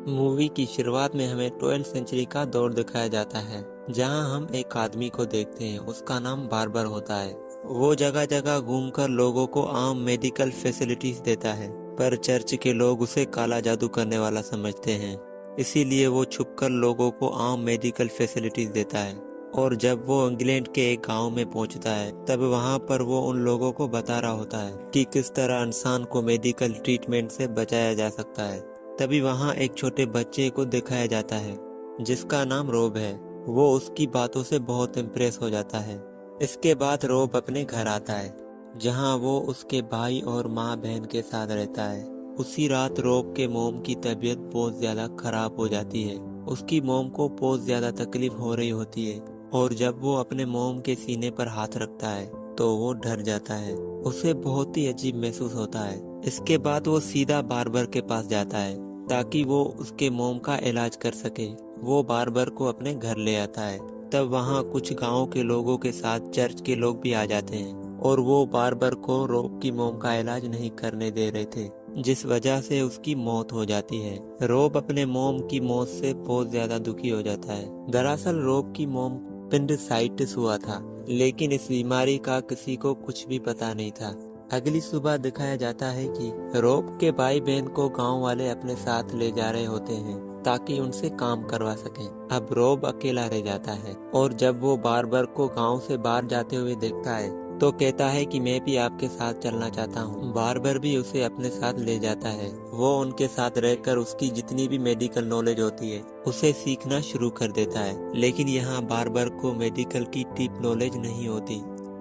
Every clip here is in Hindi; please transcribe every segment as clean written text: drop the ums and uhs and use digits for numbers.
मूवी की शुरुआत में हमें 12वीं सेंचुरी का दौर दिखाया जाता है, जहां हम एक आदमी को देखते हैं। उसका नाम बार्बर होता है। वो जगह जगह घूमकर लोगों को आम मेडिकल फैसिलिटीज देता है, पर चर्च के लोग उसे काला जादू करने वाला समझते हैं। इसीलिए वो छुपकर लोगों को आम मेडिकल फैसिलिटीज देता है। और जब वो इंग्लैंड के एक गांव में पहुंचता है, तब वहां पर वो उन लोगों को बता रहा होता है कि किस तरह इंसान को मेडिकल ट्रीटमेंट से बचाया जा सकता है। तभी वहां एक छोटे बच्चे को दिखाया जाता है, जिसका नाम रोब है। वो उसकी बातों से बहुत इम्प्रेस हो जाता है। इसके बाद रोब अपने घर आता है, जहां वो उसके भाई और माँ बहन के साथ रहता है। उसी रात रोब के मोम की तबीयत बहुत ज्यादा खराब हो जाती है। उसकी मोम को बहुत ज्यादा तकलीफ हो रही होती है, और जब वो अपने मोम के सीने पर हाथ रखता है तो वो डर जाता है। उसे बहुत ही अजीब महसूस होता है। इसके बाद वो सीधा बार्बर के पास जाता है, ताकि वो उसके मोम का इलाज कर सके। वो बार्बर को अपने घर ले आता है। तब वहाँ कुछ गांव के लोगों के साथ चर्च के लोग भी आ जाते हैं, और वो बार्बर को रोब की मोम का इलाज नहीं करने दे रहे थे, जिस वजह से उसकी मौत हो जाती है। रोब अपने मोम की मौत से बहुत ज्यादा दुखी हो जाता है। दरअसल रोब की मोम पेंडिसाइटिस हुआ था, लेकिन इस बीमारी का किसी को कुछ भी पता नहीं था। अगली सुबह दिखाया जाता है कि रोब के भाई बहन को गांव वाले अपने साथ ले जा रहे होते हैं, ताकि उनसे काम करवा सकें। अब रोब अकेला रह जाता है, और जब वो बार्बर को गांव से बाहर जाते हुए देखता है, तो कहता है कि मैं भी आपके साथ चलना चाहता हूँ। बार्बर भी उसे अपने साथ ले जाता है। वो उनके साथ रहकर उसकी जितनी भी मेडिकल नॉलेज होती है उसे सीखना शुरू कर देता है। लेकिन यहाँ बार्बर को मेडिकल की डीप नॉलेज नहीं होती।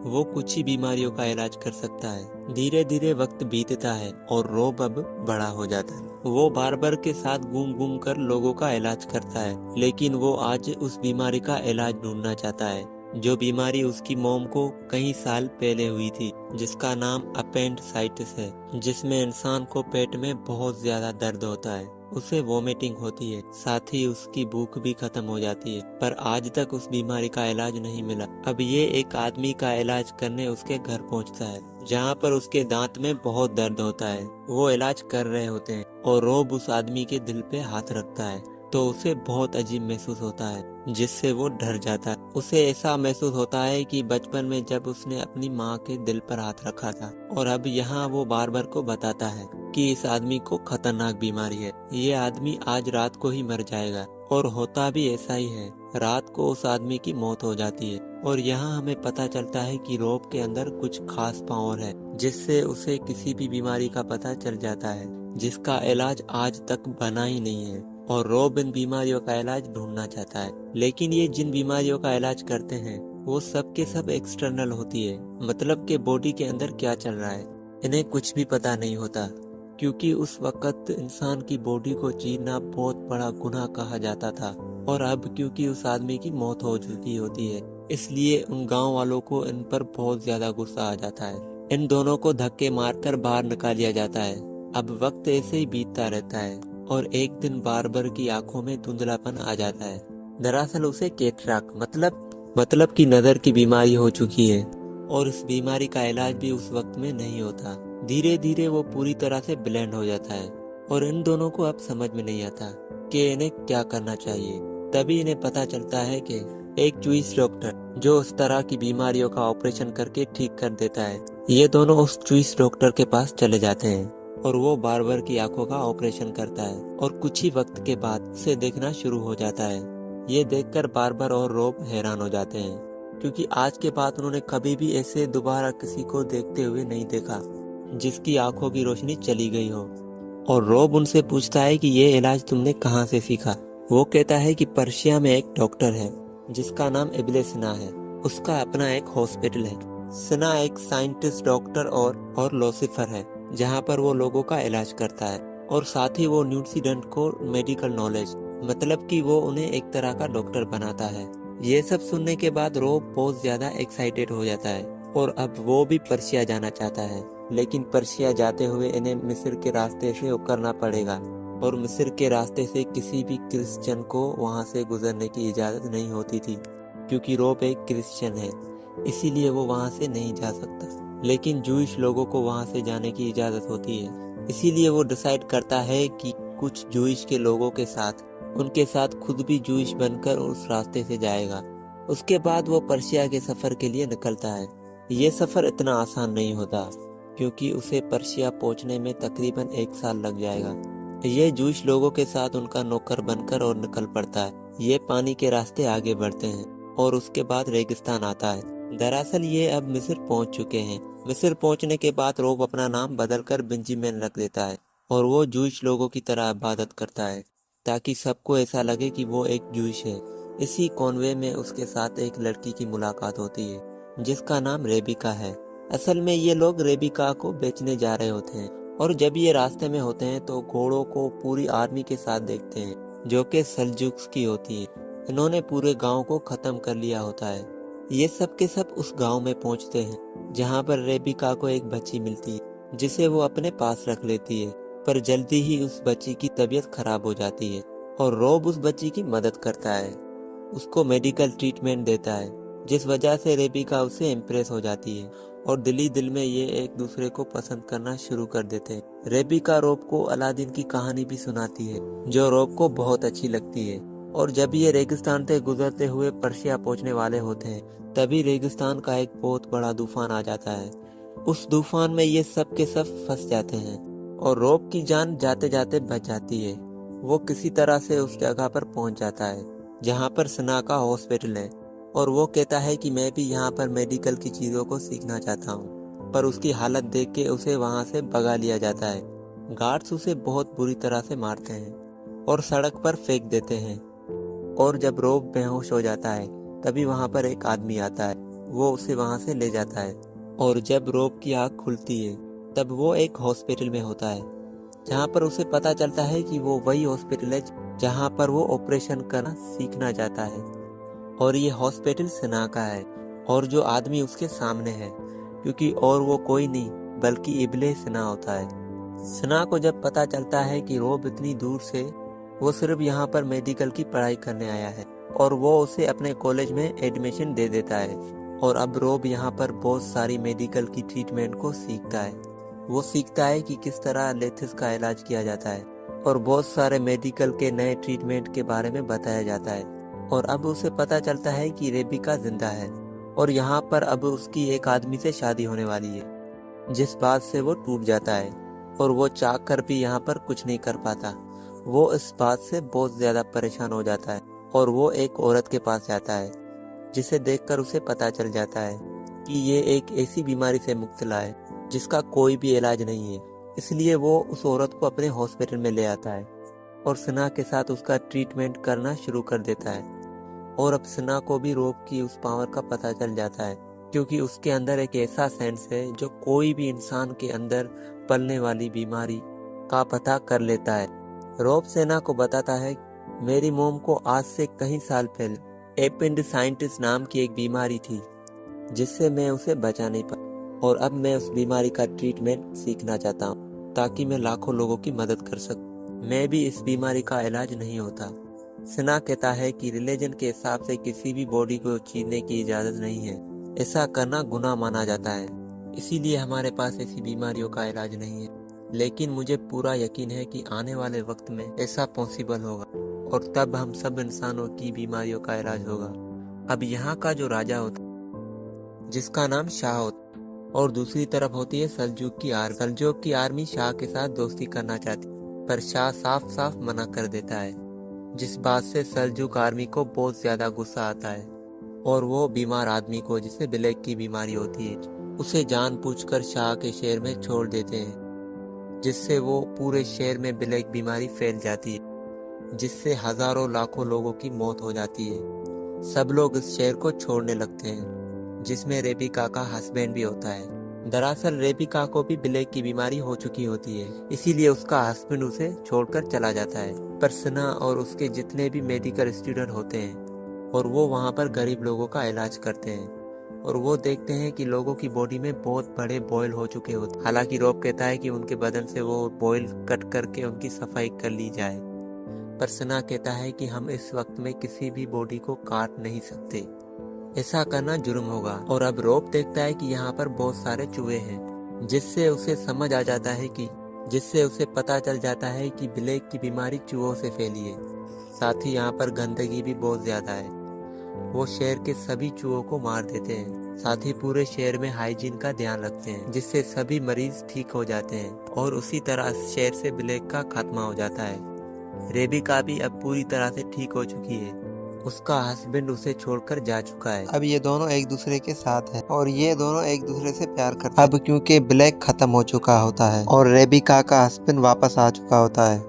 वो कुछ ही बीमारियों का इलाज कर सकता है। धीरे धीरे वक्त बीतता है, और रोब अब बड़ा हो जाता है। वो बार्बर के साथ घूम घूम कर लोगों का इलाज करता है, लेकिन वो आज उस बीमारी का इलाज ढूंढना चाहता है, जो बीमारी उसकी मोम को कई साल पहले हुई थी, जिसका नाम अपेंडिसाइटिस है, जिसमें इंसान को पेट में बहुत ज्यादा दर्द होता है। उसे वोमिटिंग होती है, साथ ही उसकी भूख भी खत्म हो जाती है। पर आज तक उस बीमारी का इलाज नहीं मिला। अब ये एक आदमी का इलाज करने उसके घर पहुंचता है, जहाँ पर उसके दांत में बहुत दर्द होता है। वो इलाज कर रहे होते हैं, और रोब उस आदमी के दिल पे हाथ रखता है, तो उसे बहुत अजीब महसूस होता है, जिससे वो डर जाता है। उसे ऐसा महसूस होता है कि बचपन में जब उसने अपनी माँ के दिल पर हाथ रखा था। और अब यहाँ वो बार्बर को बताता है कि इस आदमी को खतरनाक बीमारी है। ये आदमी आज रात को ही मर जाएगा। और होता भी ऐसा ही है। रात को उस आदमी की मौत हो जाती है। और यहाँ हमें पता चलता है कि रोब के अंदर कुछ खास पावर है, जिससे उसे किसी भी बीमारी का पता चल जाता है, जिसका इलाज आज तक बना ही नहीं है। और रोब इन बीमारियों का इलाज ढूंढना चाहता है। लेकिन ये जिन बीमारियों का इलाज करते हैं, वो सब के सब एक्सटर्नल होती है, मतलब के बॉडी के अंदर क्या चल रहा है इन्हें कुछ भी पता नहीं होता। क्योंकि उस वक्त इंसान की बॉडी को जीना बहुत बड़ा गुनाह कहा जाता था। और अब क्योंकि उस आदमी की मौत हो चुकी होती है, इसलिए उन गांव वालों को इन पर बहुत ज्यादा गुस्सा आ जाता है। इन दोनों को धक्के मारकर बाहर निकाल दिया जाता है। अब वक्त ऐसे ही बीतता रहता है, और एक दिन बार्बर की आंखों में धुंधलापन आ जाता है। दरअसल उसे कैटराक मतलब की नजर की बीमारी हो चुकी है, और इस बीमारी का इलाज भी उस वक्त में नहीं होता। धीरे धीरे वो पूरी तरह से ब्लेंड हो जाता है, और इन दोनों को अब समझ में नहीं आता कि इन्हें क्या करना चाहिए। तभी इन्हें पता चलता है कि एक जूइश डॉक्टर जो उस तरह की बीमारियों का ऑपरेशन करके ठीक कर देता है। ये दोनों उस जूइश डॉक्टर के पास चले जाते हैं, और वो बार्बर की आंखों का ऑपरेशन करता है, और कुछ ही वक्त के बाद उसे देखना शुरू हो जाता है। ये देखकर बार्बर और रोब हैरान हो जाते हैं, क्योंकि आज के बाद उन्होंने कभी भी ऐसे दोबारा किसी को देखते हुए नहीं देखा जिसकी आंखों की रोशनी चली गई हो। और रोब उनसे पूछता है कि ये इलाज तुमने कहाँ से सीखा। वो कहता है कि पर्शिया में एक डॉक्टर है, जिसका नाम इब्ले सिना है। उसका अपना एक हॉस्पिटल है। सिना एक साइंटिस्ट डॉक्टर और लोसिफर है, जहाँ पर वो लोगों का इलाज करता है। और साथ ही वो न्यूट्रिडेंट को मेडिकल नॉलेज, मतलब कि वो उन्हें एक तरह का डॉक्टर बनाता है। ये सब सुनने के बाद रोब बहुत ज्यादा एक्साइटेड हो जाता है, और अब वो भी पर्शिया जाना चाहता है। लेकिन पर्शिया जाते हुए इन्हें मिस्र के रास्ते से होकरना पड़ेगा, और मिस्र के रास्ते से किसी भी क्रिश्चियन को वहाँ से गुजरने की इजाजत नहीं होती थी, क्योंकि रोब एक क्रिश्चियन है, इसीलिए वो वहाँ से नहीं जा सकता। लेकिन जूइश लोगों को वहाँ से जाने की इजाजत होती है। इसीलिए वो डिसाइड करता है कि कुछ जूइश के लोगों के साथ, उनके साथ खुद भी जूइश बनकर उस रास्ते से जाएगा। उसके बाद वो पर्शिया के सफ़र के लिए निकलता है। ये सफ़र इतना आसान नहीं होता क्योंकि उसे पर्शिया पहुंचने में तकरीबन 1 साल लग जाएगा। ये जूइश लोगों के साथ उनका नौकर बनकर और निकल पड़ता है। ये पानी के रास्ते आगे बढ़ते हैं और उसके बाद रेगिस्तान आता है। दरअसल ये अब मिस्र पहुंच चुके हैं। मिस्र पहुंचने के बाद रोब अपना नाम बदलकर बेंजामिन रख देता है और वो जूइश लोगों की तरह इबादत करता है ताकि सबको ऐसा लगे कि वो एक जूइश है। इसी कॉन्वे में उसके साथ एक लड़की की मुलाकात होती है जिसका नाम रेबिका है। असल में ये लोग रेबिका को बेचने जा रहे होते हैं और जब ये रास्ते में होते हैं तो घोड़ों को पूरी आर्मी के साथ देखते हैं जो कि सल्जुक्स की होती है। इन्होंने पूरे गांव को खत्म कर लिया होता है। ये सब के सब उस गांव में पहुंचते हैं जहां पर रेबिका को एक बच्ची मिलती है जिसे वो अपने पास रख लेती है। पर जल्दी ही उस बच्ची की तबीयत खराब हो जाती है और रोब उस बच्ची की मदद करता है, उसको मेडिकल ट्रीटमेंट देता है, जिस वजह से रेबिका उससे इम्प्रेस हो जाती है और दिल में ये एक दूसरे को पसंद करना शुरू कर देते हैं। रेबिका रोब को अलादीन की कहानी भी सुनाती है जो रोब को बहुत अच्छी लगती है। और जब ये रेगिस्तान से गुजरते हुए पर्शिया पहुंचने वाले होते हैं तभी रेगिस्तान का एक बहुत बड़ा तूफान आ जाता है। उस तूफान में ये सब के सब फंस जाते हैं और रोब की जान जाते जाते बच जाती है। वो किसी तरह से उस जगह पर पहुंच जाता है जहां पर सना का हॉस्पिटल है और वो कहता है कि मैं भी यहाँ पर मेडिकल की चीज़ों को सीखना चाहता हूँ। पर उसकी हालत देख के उसे वहाँ से भगा लिया जाता है। गार्ड्स उसे बहुत बुरी तरह से मारते हैं और सड़क पर फेंक देते हैं। और जब रोब बेहोश हो जाता है तभी वहाँ पर एक आदमी आता है, वो उसे वहाँ से ले जाता है। और जब रोब की आँख खुलती है तब वो एक हॉस्पिटल में होता है जहाँ पर उसे पता चलता है कि वो वही हॉस्पिटल है जहाँ पर वो ऑपरेशन करना सीखना चाहता है और ये हॉस्पिटल सना का है और जो आदमी उसके सामने है क्योंकि और वो कोई नहीं बल्कि इब्ले सना होता है। सना को जब पता चलता है कि रोब इतनी दूर से वो सिर्फ यहाँ पर मेडिकल की पढ़ाई करने आया है और वो उसे अपने कॉलेज में एडमिशन दे देता है और अब रोब यहाँ पर बहुत सारी मेडिकल की ट्रीटमेंट को सीखता है। वो सीखता है कि किस तरह लेथिस का इलाज किया जाता है और बहुत सारे मेडिकल के नए ट्रीटमेंट के बारे में बताया जाता है। और अब उसे पता चलता है कि रेबिका जिंदा है और यहाँ पर अब उसकी एक आदमी से शादी होने वाली है, जिस बात से वो टूट जाता है और वो चाह कर भी यहाँ पर कुछ नहीं कर पाता। वो इस बात से बहुत ज़्यादा परेशान हो जाता है और वो एक औरत के पास जाता है जिसे देखकर उसे पता चल जाता है कि ये एक ऐसी बीमारी से मुब्तला है जिसका कोई भी इलाज नहीं है। इसलिए वो उस औरत को अपने हॉस्पिटल में ले आता है और सना के साथ उसका ट्रीटमेंट करना शुरू कर देता है। और अब सना को भी रोब की उस पावर का पता चल जाता है क्योंकि उसके अंदर एक ऐसा सेंस है जो कोई भी इंसान के अंदर पलने वाली बीमारी का पता कर लेता है। रोब सेना को बताता है मेरी मोम को आज से कई साल पहले एपेंडिसाइटिस नाम की एक बीमारी थी जिससे मैं उसे बचा नहीं पाया और अब मैं उस बीमारी का ट्रीटमेंट सीखना चाहता हूँ ताकि मैं लाखों लोगों की मदद कर सकूँ। मैं भी इस बीमारी का इलाज नहीं होता। सना कहता है कि रिलीजन के हिसाब से किसी भी बॉडी को छीनने की इजाज़त नहीं है, ऐसा करना गुनाह माना जाता है, इसीलिए हमारे पास ऐसी बीमारियों का इलाज नहीं है। लेकिन मुझे पूरा यकीन है कि आने वाले वक्त में ऐसा पॉसिबल होगा और तब हम सब इंसानों की बीमारियों का इलाज होगा। अब यहाँ का जो राजा होता है जिसका नाम शाह होता और दूसरी तरफ होती है सल्जूक की आर्मी। सल्जूक की आर्मी शाह के साथ दोस्ती करना चाहती पर शाह साफ साफ मना कर देता है, जिस बात से सल्जूक आर्मी को बहुत ज्यादा गुस्सा आता है और वो बीमार आदमी को जिसे ब्लैक की बीमारी होती है उसे जानबूझकर शाह के शहर में छोड़ देते हैं, जिससे वो पूरे शहर में ब्लैक बीमारी फैल जाती है जिससे हजारों लाखों लोगों की मौत हो जाती है। सब लोग इस शहर को छोड़ने लगते हैं जिसमें रेबिका का हस्बैंड भी होता है। दरअसल रेबिका को भी ब्लैक की बीमारी हो चुकी होती है, इसीलिए उसका हस्बैंड उसे छोड़कर चला जाता है। पर सना और उसके जितने भी मेडिकल स्टूडेंट होते हैं और वो वहाँ पर गरीब लोगों का इलाज करते हैं और वो देखते हैं कि लोगों की बॉडी में बहुत बड़े बॉयल हो चुके होते। हालांकि रोब कहता है कि उनके बदन से वो बॉयल कट करके उनकी सफाई कर ली जाए, पर सना कहता है कि हम इस वक्त में किसी भी बॉडी को काट नहीं सकते, ऐसा करना जुर्म होगा। और अब रोब देखता है कि यहाँ पर बहुत सारे चूहे हैं, जिससे उसे समझ आ जाता है कि जिससे उसे पता चल जाता है कि ब्लैक की बीमारी चूहों से फैली है। साथ ही यहाँ पर गंदगी भी बहुत ज़्यादा है। वो शहर के सभी चूहों को मार देते हैं। साथ ही पूरे शहर में हाइजीन का ध्यान रखते हैं, जिससे सभी मरीज ठीक हो जाते हैं और उसी तरह शहर से ब्लैक का खात्मा हो जाता है। रेबिका भी अब पूरी तरह से ठीक हो चुकी है। उसका हस्बैंड उसे छोड़कर जा चुका है। अब ये दोनों एक दूसरे के साथ हैं और ये दोनों एक दूसरे से प्यार करते हैं। अब क्योंकि ब्लैक खत्म हो चुका होता है और रेबिका का हस्बैंड वापस आ चुका होता है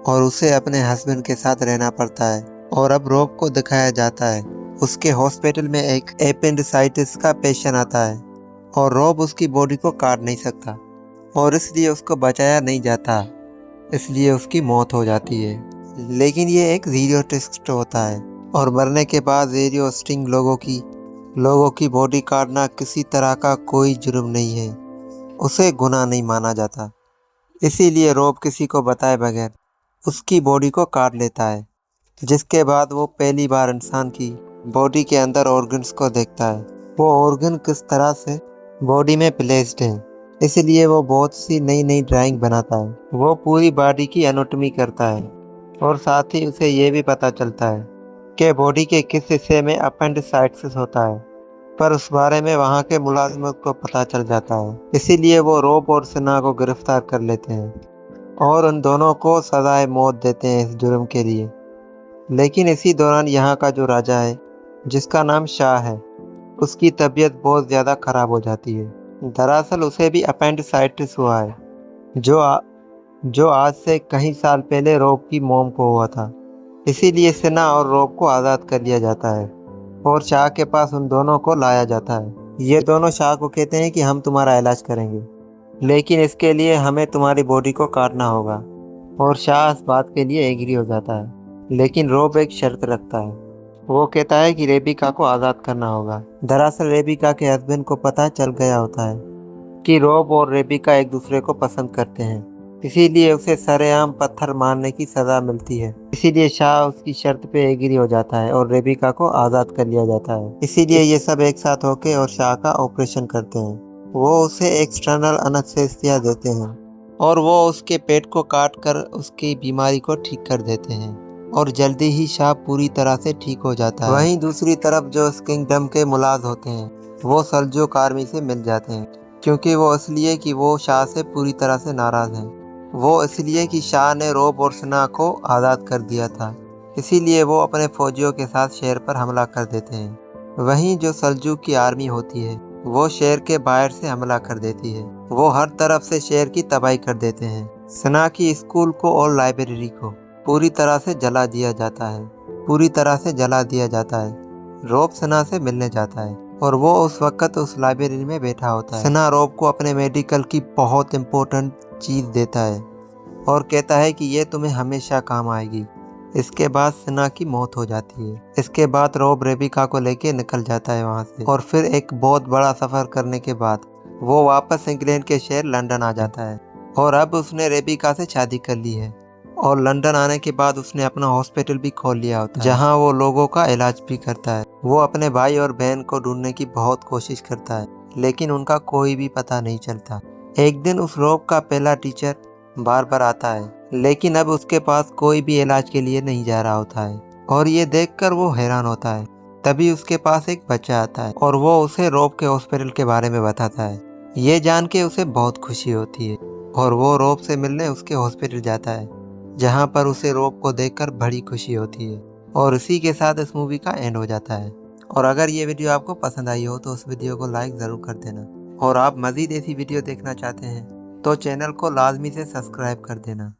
और उसे अपने हस्बैंड के साथ रहना पड़ता है। और अब रॉब को दिखाया जाता है उसके हॉस्पिटल में एक एपेंडिसाइटिस का पेशेंट आता है और रॉब उसकी बॉडी को काट नहीं सकता और इसलिए उसको बचाया नहीं जाता, इसलिए उसकी मौत हो जाती है। लेकिन ये एक जीरो टेस्ट होता है और मरने के बाद रेडियो स्टिंग लोगों की बॉडी काटना किसी तरह का कोई जुर्म नहीं है, उसे गुनाह नहीं माना जाता। इसीलिए रॉब किसी को बताए बगैर उसकी बॉडी को काट लेता है, जिसके बाद वो पहली बार इंसान की बॉडी के अंदर ऑर्गन्स को देखता है। वो ऑर्गन किस तरह से बॉडी में प्लेस्ड है, इसलिए वो बहुत सी नई नई ड्राइंग बनाता है। वो पूरी बॉडी की एनाटॉमी करता है और साथ ही उसे ये भी पता चलता है कि बॉडी के किस हिस्से में अपेंडिसाइटिस होता है, पर उस बारे में वहाँ के मुलाजिम को पता चल जाता है। इसीलिए वो रॉब और सना को गिरफ्तार कर लेते हैं और उन दोनों को सजाए मौत देते हैं इस जुर्म के लिए। लेकिन इसी दौरान यहाँ का जो राजा है, जिसका नाम शाह है, उसकी तबीयत बहुत ज़्यादा ख़राब हो जाती है। दरअसल उसे भी अपेंडिसाइटिस हुआ है, जो आज से कई साल पहले रॉब की मॉम को हुआ था। इसीलिए सना और रॉब को आज़ाद कर लिया जाता है और शाह के पास उन दोनों को लाया जाता है। ये दोनों शाह को कहते हैं कि हम तुम्हारा इलाज करेंगे, लेकिन इसके लिए हमें तुम्हारी बॉडी को काटना होगा। और शाह इस बात के लिए एग्री हो जाता है, लेकिन रॉब एक शर्त रखता है। वो कहता है कि रेबिका को आज़ाद करना होगा। दरअसल रेबिका के हस्बैंड को पता चल गया होता है कि रॉब और रेबिका एक दूसरे को पसंद करते हैं, इसीलिए उसे सरेआम पत्थर मारने की सज़ा मिलती है। इसीलिए शाह उसकी शर्त पे एग्री हो जाता है और रेबिका को आज़ाद कर लिया जाता है। इसीलिए ये सब एक साथ होके और शाह का ऑपरेशन करते हैं। वो उसे एक्सटर्नल एनेस्थीसिया देते हैं और वो उसके पेट को काट कर उसकी बीमारी को ठीक कर देते हैं और जल्दी ही शाह पूरी तरह से ठीक हो जाता है। वहीं दूसरी तरफ जो इस किंगडम के मुलाज होते हैं, वो सल्जूक आर्मी से मिल जाते हैं, क्योंकि वो इसलिए कि वो शाह से पूरी तरह से नाराज़ हैं। वो इसलिए कि शाह ने रॉब और सना को आज़ाद कर दिया था, इसीलिए वो अपने फौजियों के साथ शहर पर हमला कर देते हैं। वहीं जो सल्जूक की आर्मी होती है, वो शहर के बाहर से हमला कर देती है। वो हर तरफ से शहर की तबाही कर देते हैं। सना की स्कूल को और लाइब्रेरी को पूरी तरह से जला दिया जाता है। रॉब सना से मिलने जाता है और वो उस वक्त उस लाइब्रेरी में बैठा होता है। सना रॉब को अपने मेडिकल की बहुत इम्पोर्टेंट चीज़ देता है और कहता है कि ये तुम्हें हमेशा काम आएगी। इसके बाद सना की मौत हो जाती है। इसके बाद रॉब रेबिका को लेके निकल जाता है वहाँ से और फिर एक बहुत बड़ा सफ़र करने के बाद वो वापस इंग्लैंड के शहर लंदन आ जाता है और अब उसने रेबिका से शादी कर ली है। और लंदन आने के बाद उसने अपना हॉस्पिटल भी खोल लिया होता है, जहाँ वो लोगों का इलाज भी करता है। वो अपने भाई और बहन को ढूंढने की बहुत कोशिश करता है, लेकिन उनका कोई भी पता नहीं चलता। एक दिन उस रॉब का पहला टीचर बार आता है, लेकिन अब उसके पास कोई भी इलाज के लिए नहीं जा रहा होता है और ये देखकर वो हैरान होता है। तभी उसके पास एक बच्चा आता है और वो उसे रॉब के हॉस्पिटल के बारे में बताता है। ये जान के उसे बहुत खुशी होती है और वो रॉब से मिलने उसके हॉस्पिटल जाता है, जहाँ पर उसे रॉब को देखकर बड़ी खुशी होती है। और इसी के साथ इस मूवी का एंड हो जाता है। और अगर ये वीडियो आपको पसंद आई हो तो उस वीडियो को लाइक ज़रूर कर देना, और आप मज़ीद ऐसी वीडियो देखना चाहते हैं तो चैनल को लाजमी से सब्सक्राइब कर देना।